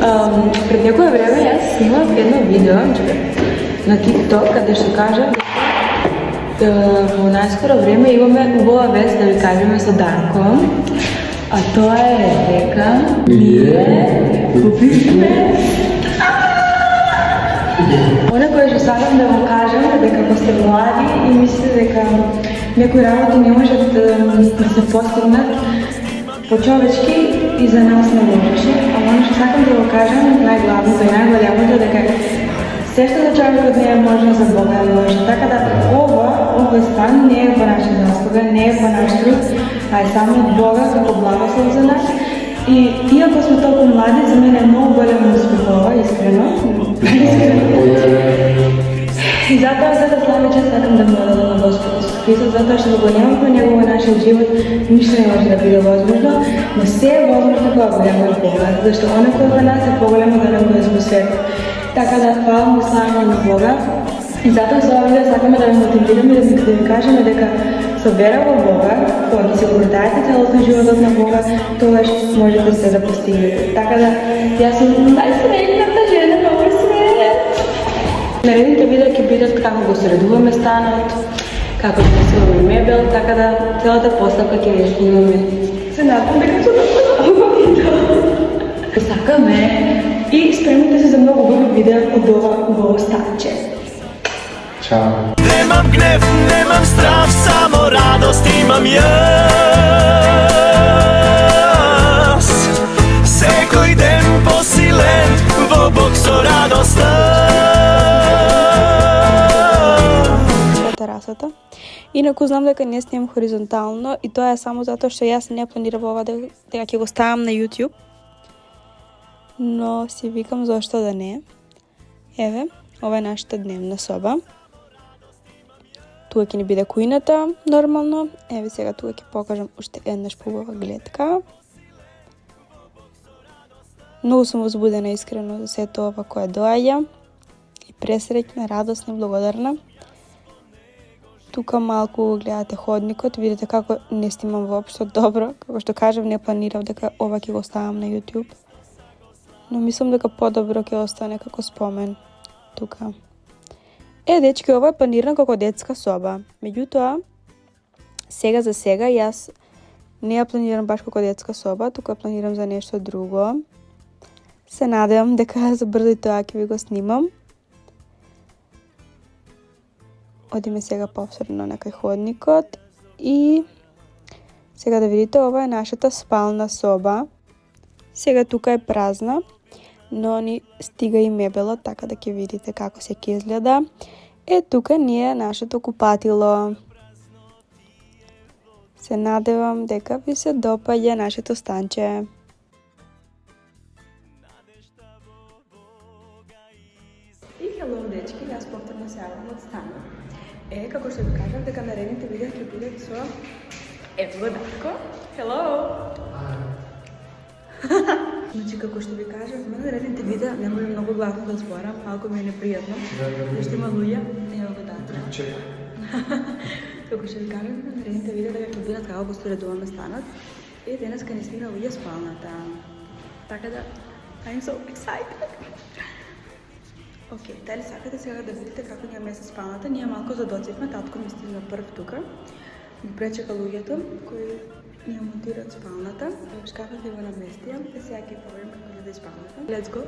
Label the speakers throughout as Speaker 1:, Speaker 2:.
Speaker 1: Пред некое време јас снимав едно видео на TikTok каде што кажам во најскоро време имаме убава вест да ви кажеме со Дарко, а тоа е дека ние купивме она кое што сакам да го кажам е дека кога сте млади и мислите дека некои работи не можат да се постигнат по-човечки и за нас не можеше, а оно што сакам да го кажам најглавното и најголемото дека се што за човекот не е можно за Бога не може. Така да овој стан не е по наша заслуга, не е по наш труд, а е само од Бога како благослов за нас. И иако сме толку млади, за мене е многу голем успех ова, искрено. И затоа за да славиче сакам да молам на Господ Исус Христос, затоа што го немам по него во нашиот живот, ништо не може да биде возможно, но се е возможно кога го немаме Бога, зашто оно кој во нас е поголемо од оно кој е во светот. Така да фала му славаме на Бога и затоа со ова видео сакаме да ве мотивираме да ви кажеме дека со вера во Бога, кога ги се предадете целосно животот на Бога, тогаш можете се да постигнете. Така да јас сум најсреќната жена во овој свет. Наредните видео ќе бидат како го средуваме станот, како ќе средуваме мебел, така да целата поставка ќе ја снимаме. Се надам дека ќе да ова видео. Сакаме и спремите се за многу убави видеа од ова станче.
Speaker 2: Чао.
Speaker 3: Немам гнев, немам страв, само радост имам јас. Секој ден посилен во Бог со радоста.
Speaker 4: Терасата. Инаку знам дека не снимам хоризонтално и тоа е само затоа што јас не планирав ова дека ќе го ставам на YouTube. Но си викам зошто да не. Еве, ова е нашата дневна соба. Тука ќе ни биде кујната, нормално. Еве сега тука ќе покажам уште еднаш поубава гледка. Многу сум возбудена искрено за сето ова кое доаѓа. И пресреќна, радосна, благодарна. Тука малку гледате ходникот, видите како не снимам воопшто добро. Како што кажав, не планирав дека ова ќе го ставам на YouTube. Но мислам дека подобро ќе остане како спомен тука. Дечки, ова е планирано како детска соба. Меѓутоа, сега за сега јас не ја планирам баш како детска соба, тука ја планирам за нешто друго. Се надевам дека за брзо и тоа ќе ви го снимам. Одиме сега повсредно на кај ходникот и сега да видите, ова е нашата спална соба. Сега тука е празна, но ни стига и мебелот, така да ќе видите како се ќе изгледа. Тука ни е нашето купатило. Се надевам дека ви се допаѓа нашето станче.
Speaker 1: И хело, дечки, јас повторно се јавам од станот. Како што ви кажав, дека наредните видеа ќе бидат со Ево Дарко. Хело! Значи, како што ви кажав, мене наредните видеа не може многу гласно да зборам, малку ми е непријатно, зашто има луѓе, ево го Дарко. Како што ви кажав, наредните видеа дека ќе бидат како го средуваме станот, и денеска ни стигна луѓе спалната. Така да, I'm so excited! Океј, дали сакате сега да видите како ќе меса спалната? Ние малку задоцивме, татко ми стигна прв тука. Ми пречека луѓето кои ние монтираат спалната. Шкафот ви го наместија, и сега ќе проверим како изгледа спалната. Let's go!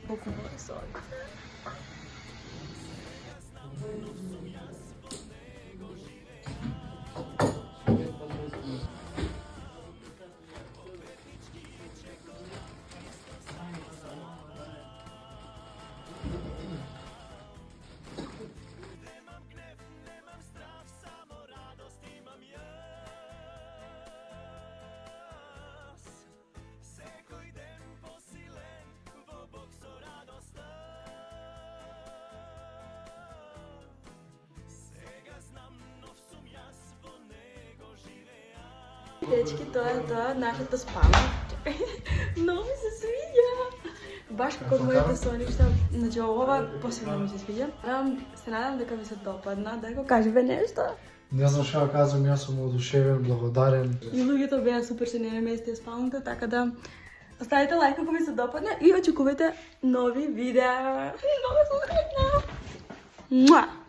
Speaker 1: Pouco boa sorte.
Speaker 3: Nemam gnev, nemam strah, samo radost imam ja.
Speaker 1: Дечки, тоа е тоа, нашата спална. Много ми се свиѓа. Баш како моите соништа, значи ова посебно ми се свиѓа. Се надам дека ви се допадна, да го кажете нешто.
Speaker 2: Не знам што да кажам, јас сум одушевен, благодарен.
Speaker 1: И луѓето беа супер се не наместија спалната, така да оставите лайк ако ви се допадна и очекувате нови видеа. Много сум среќна! Муа!